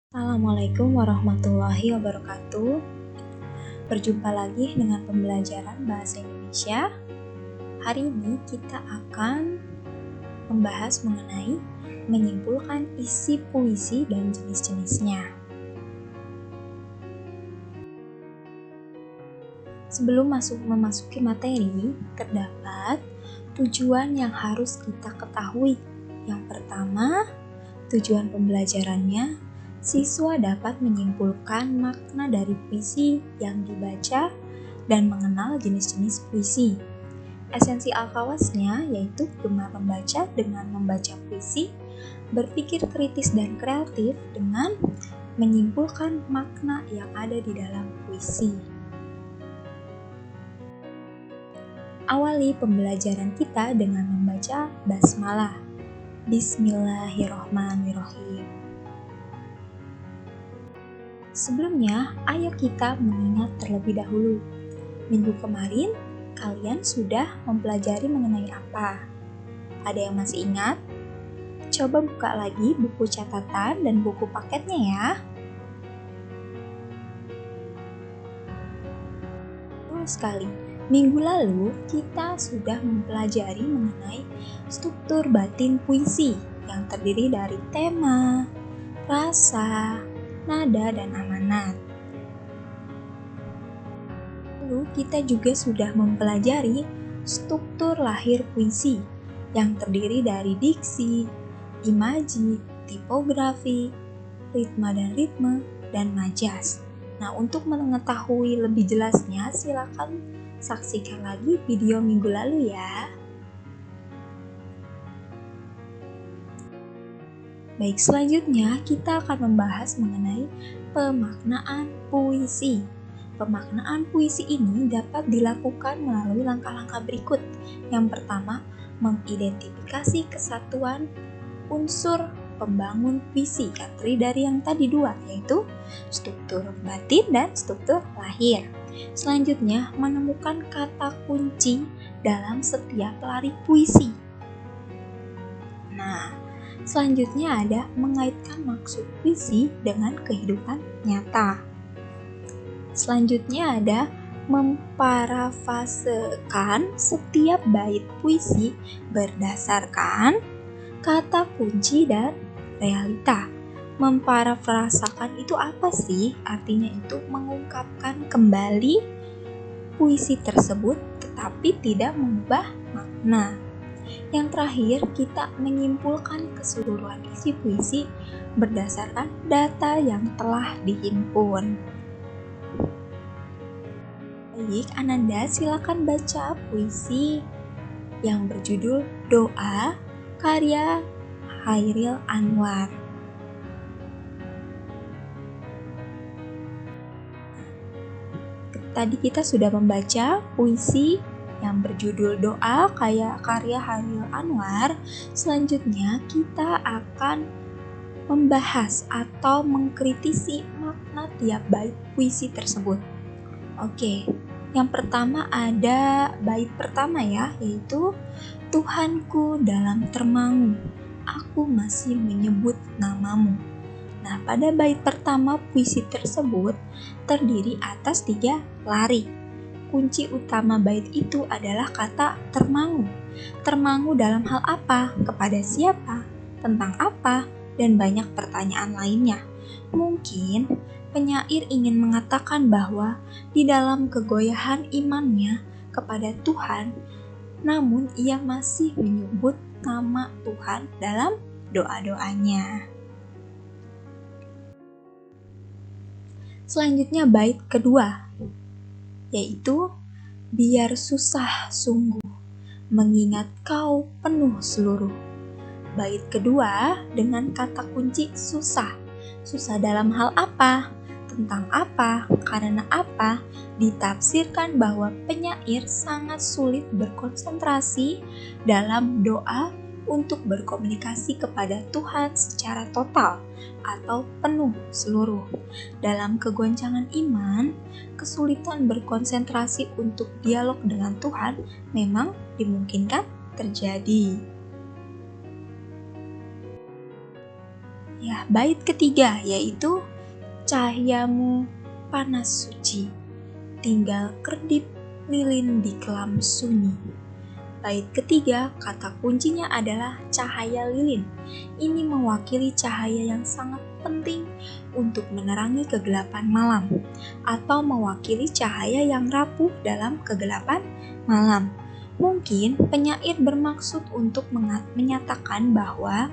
Assalamualaikum warahmatullahi wabarakatuh. Berjumpa lagi dengan pembelajaran Bahasa Indonesia. Hari ini kita akan membahas mengenai menyimpulkan isi puisi dan jenis-jenisnya. Sebelum memasuki materi, terdapat tujuan yang harus kita ketahui. Yang pertama, tujuan pembelajarannya, siswa dapat menyimpulkan makna dari puisi yang dibaca dan mengenal jenis-jenis puisi. Esensi Al-Khawasnya yaitu gemar membaca dengan membaca puisi, berpikir kritis dan kreatif dengan menyimpulkan makna yang ada di dalam puisi. Awali pembelajaran kita dengan membaca basmalah. Bismillahirrahmanirrahim. Sebelumnya, ayo kita mengingat terlebih dahulu. Minggu kemarin, kalian sudah mempelajari mengenai apa? Ada yang masih ingat? Coba buka lagi buku catatan dan buku paketnya ya. Betul sekali. Minggu lalu, kita sudah mempelajari mengenai struktur batin puisi yang terdiri dari tema, rasa, nada, dan amanat. Lalu kita juga sudah mempelajari struktur lahir puisi yang terdiri dari diksi, imaji, tipografi, ritma dan ritme, dan majas. Nah, untuk mengetahui lebih jelasnya, silakan saksikan lagi video minggu lalu ya. Baik, selanjutnya kita akan membahas mengenai pemaknaan puisi. Pemaknaan puisi ini dapat dilakukan melalui langkah-langkah berikut. Yang pertama, mengidentifikasi kesatuan unsur pembangun puisi yang terdiri dari yang tadi dua, yaitu struktur batin dan struktur lahir. Selanjutnya, menemukan kata kunci dalam setiap lari puisi. Nah, selanjutnya ada mengaitkan maksud puisi dengan kehidupan nyata. Selanjutnya ada memparafrasekan setiap bait puisi berdasarkan kata kunci dan realita. Memparafrasakan itu apa sih? Artinya itu mengungkapkan kembali puisi tersebut tetapi tidak mengubah makna. Yang terakhir, kita menyimpulkan keseluruhan isi puisi berdasarkan data yang telah dihimpun. Baik, Ananda silakan baca puisi yang berjudul Doa karya Chairil Anwar. Tadi kita sudah membaca puisi yang berjudul Doa karya Chairil Anwar. Selanjutnya kita akan membahas atau mengkritisi makna tiap bait puisi tersebut. Oke, yang pertama ada bait pertama ya, yaitu Tuhanku dalam termangu, aku masih menyebut namamu. Nah, pada bait pertama puisi tersebut terdiri atas 3 lari. Kunci utama bait itu adalah kata termangu. Termangu dalam hal apa? Kepada siapa? Tentang apa? Dan banyak pertanyaan lainnya. Mungkin penyair ingin mengatakan bahwa di dalam kegoyahan imannya kepada Tuhan, namun ia masih menyebut nama Tuhan dalam doa-doanya. Selanjutnya bait kedua, yaitu biar susah sungguh mengingat kau penuh seluruh. Bait kedua dengan kata kunci susah. Susah dalam hal apa? Tentang apa? Karena apa? Ditafsirkan bahwa penyair sangat sulit berkonsentrasi dalam doa untuk berkomunikasi kepada Tuhan secara total atau penuh seluruh. Dalam kegoncangan iman, kesulitan berkonsentrasi untuk dialog dengan Tuhan memang dimungkinkan terjadi. Ya, Ya, bait ketiga yaitu cahayamu panas suci, tinggal kedip lilin di kelam sunyi. Bait ketiga, kata kuncinya adalah cahaya lilin. Ini mewakili cahaya yang sangat penting untuk menerangi kegelapan malam, atau mewakili cahaya yang rapuh dalam kegelapan malam. Mungkin penyair bermaksud untuk menyatakan bahwa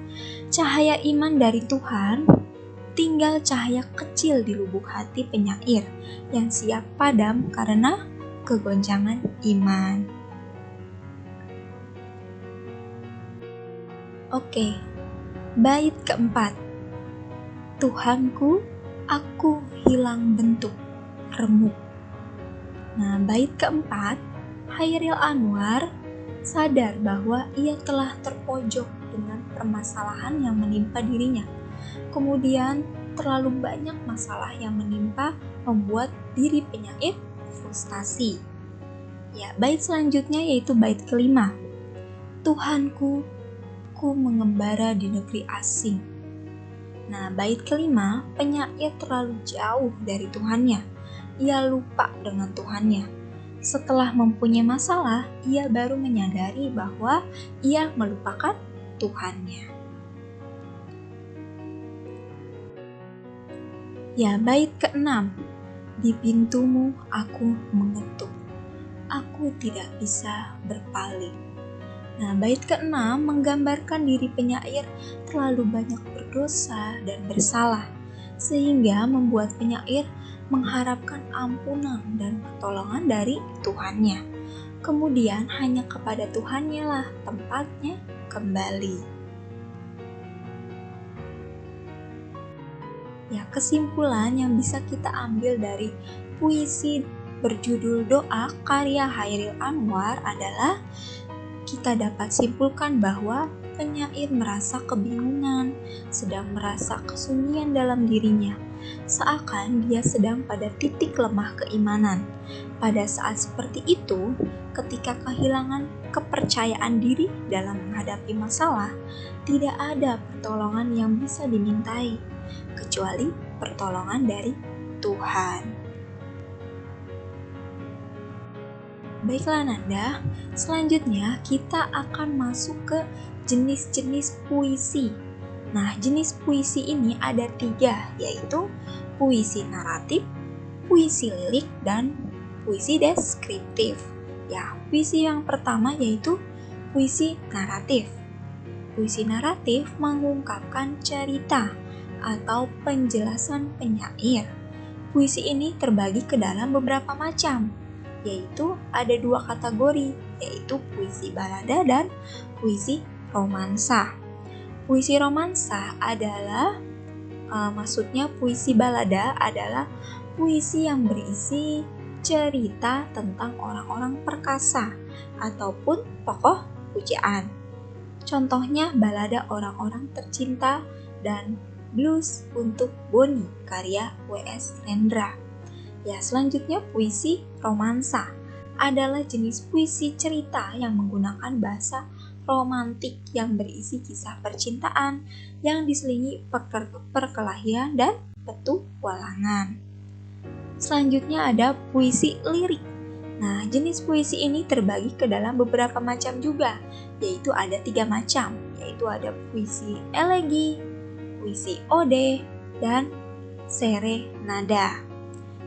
cahaya iman dari Tuhan tinggal cahaya kecil di lubuk hati penyair yang siap padam karena kegoncangan iman. Oke, bait keempat. Tuhanku, aku hilang bentuk, remuk. Nah, bait keempat, Chairil Anwar sadar bahwa ia telah terpojok dengan permasalahan yang menimpa dirinya. Kemudian, terlalu banyak masalah yang menimpa membuat diri penyair frustasi. Ya, bait selanjutnya yaitu bait kelima. Tuhanku, ku mengembara di negeri asing. Nah, bait kelima, penyair terlalu jauh dari Tuhannya. Ia lupa dengan Tuhannya. Setelah mempunyai masalah, ia baru menyadari bahwa ia melupakan Tuhannya. Ya, bait keenam. Di pintumu aku mengetuk. Aku tidak bisa berpaling. Nah, bait keenam menggambarkan diri penyair terlalu banyak berdosa dan bersalah, sehingga membuat penyair mengharapkan ampunan dan pertolongan dari Tuhannya. Kemudian hanya kepada Tuhannya lah tempatnya kembali. Ya, kesimpulan yang bisa kita ambil dari puisi berjudul Doa karya Chairil Anwar adalah kita dapat simpulkan bahwa penyair merasa kebingungan, sedang merasa kesunyian dalam dirinya, seakan dia sedang pada titik lemah keimanan. Pada saat seperti itu, ketika kehilangan kepercayaan diri dalam menghadapi masalah, tidak ada pertolongan yang bisa dimintai, kecuali pertolongan dari Tuhan. Baiklah Nanda, selanjutnya kita akan masuk ke jenis-jenis puisi. Nah, jenis puisi ini ada 3, yaitu puisi naratif, puisi lirik, dan puisi deskriptif. Ya, puisi yang pertama yaitu puisi naratif. Puisi naratif mengungkapkan cerita atau penjelasan penyair. Puisi ini terbagi ke dalam beberapa macam, yaitu ada 2 kategori, yaitu puisi balada dan puisi romansa. Puisi romansa adalah maksudnya puisi balada adalah puisi yang berisi cerita tentang orang-orang perkasa ataupun tokoh pujaan. Contohnya balada orang-orang tercinta dan blues untuk Boni karya W.S. Rendra. Ya, selanjutnya puisi romansa adalah jenis puisi cerita yang menggunakan bahasa romantik yang berisi kisah percintaan yang diselingi perkelahian dan petualangan. Selanjutnya ada puisi lirik. Nah, jenis puisi ini terbagi ke dalam beberapa macam juga, yaitu ada 3 macam, yaitu ada puisi elegi, puisi ode, dan serenada.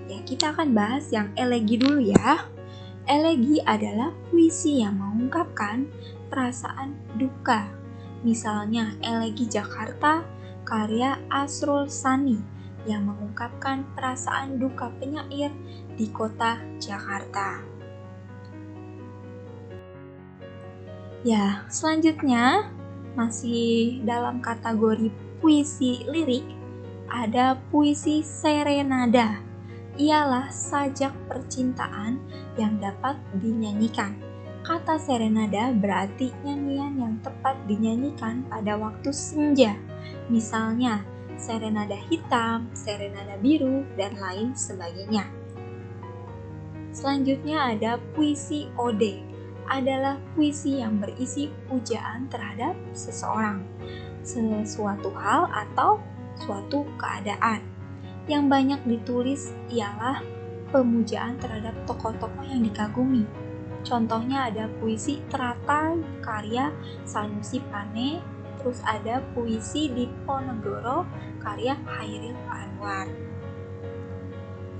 Ya, kita akan bahas yang elegi dulu ya. Elegi adalah puisi yang mengungkapkan perasaan duka. Misalnya elegi Jakarta karya Asrul Sani yang mengungkapkan perasaan duka penyair di kota Jakarta. Ya, selanjutnya masih dalam kategori puisi lirik ada puisi serenada. Ialah sajak percintaan yang dapat dinyanyikan. Kata serenada berarti nyanyian yang tepat dinyanyikan pada waktu senja. Misalnya, serenada hitam, serenada biru, dan lain sebagainya. Selanjutnya ada puisi ode. Adalah puisi yang berisi pujaan terhadap seseorang, sesuatu hal, atau suatu keadaan. Yang banyak ditulis ialah pemujaan terhadap tokoh-tokoh yang dikagumi. Contohnya ada puisi teratai karya Sanusi Pane, terus ada puisi Diponegoro karya Chairil Anwar.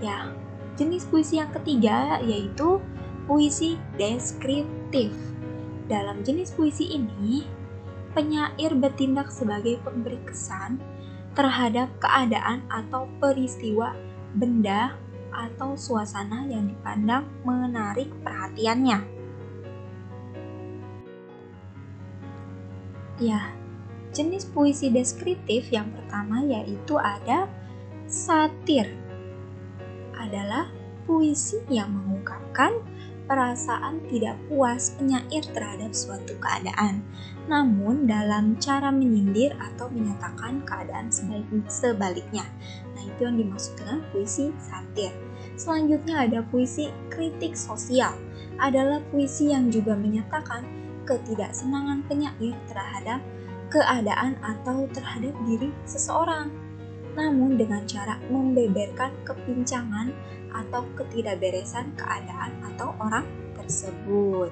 Ya, jenis puisi yang ketiga yaitu puisi deskriptif. Dalam jenis puisi ini, penyair bertindak sebagai pemberi kesan terhadap keadaan atau peristiwa, benda, atau suasana yang dipandang menarik perhatiannya. Ya, jenis puisi deskriptif yang pertama yaitu ada satir. Adalah puisi yang mengungkapkan perasaan tidak puas penyair terhadap suatu keadaan, namun dalam cara menyindir atau menyatakan keadaan sebaliknya. Nah, itu yang dimaksud dengan puisi satir. Selanjutnya ada puisi kritik sosial. Adalah puisi yang juga menyatakan ketidaksenangan penyair terhadap keadaan atau terhadap diri seseorang, namun dengan cara membeberkan kepincangan atau ketidakberesan keadaan atau orang tersebut.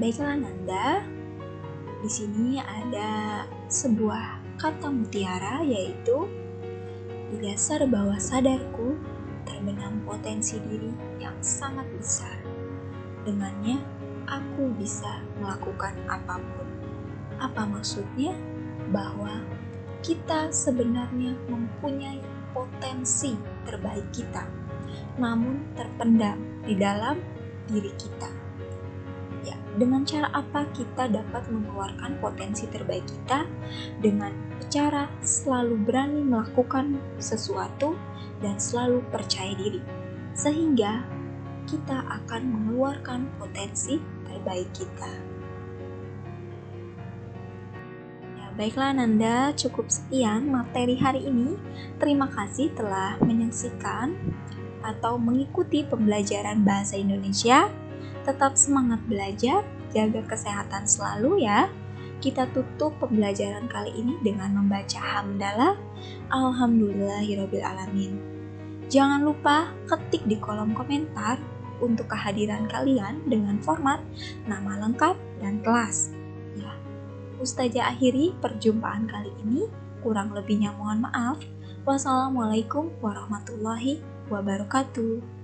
Baiklah Nanda, di sini ada sebuah kata mutiara yaitu di dasar bawah sadarku terbenam potensi diri yang sangat besar. Dengannya aku bisa melakukan apapun. Apa maksudnya? Bahwa kita sebenarnya mempunyai potensi terbaik kita, namun terpendam di dalam diri kita. Ya, dengan cara apa kita dapat mengeluarkan potensi terbaik kita? Dengan cara selalu berani melakukan sesuatu dan selalu percaya diri, sehingga kita akan mengeluarkan potensi terbaik kita. Ya, baiklah Nanda, cukup sekian materi hari ini. Terima kasih telah menyaksikan atau mengikuti pembelajaran bahasa Indonesia. Tetap semangat belajar, jaga kesehatan selalu ya. Kita tutup pembelajaran kali ini dengan membaca hamdalah. Alhamdulillahirrabbilalamin. Jangan lupa ketik di kolom komentar untuk kehadiran kalian dengan format nama lengkap dan kelas. Ya, Ustazah akhiri perjumpaan kali ini. Kurang lebihnya mohon maaf. Wassalamualaikum warahmatullahi wabarakatuh.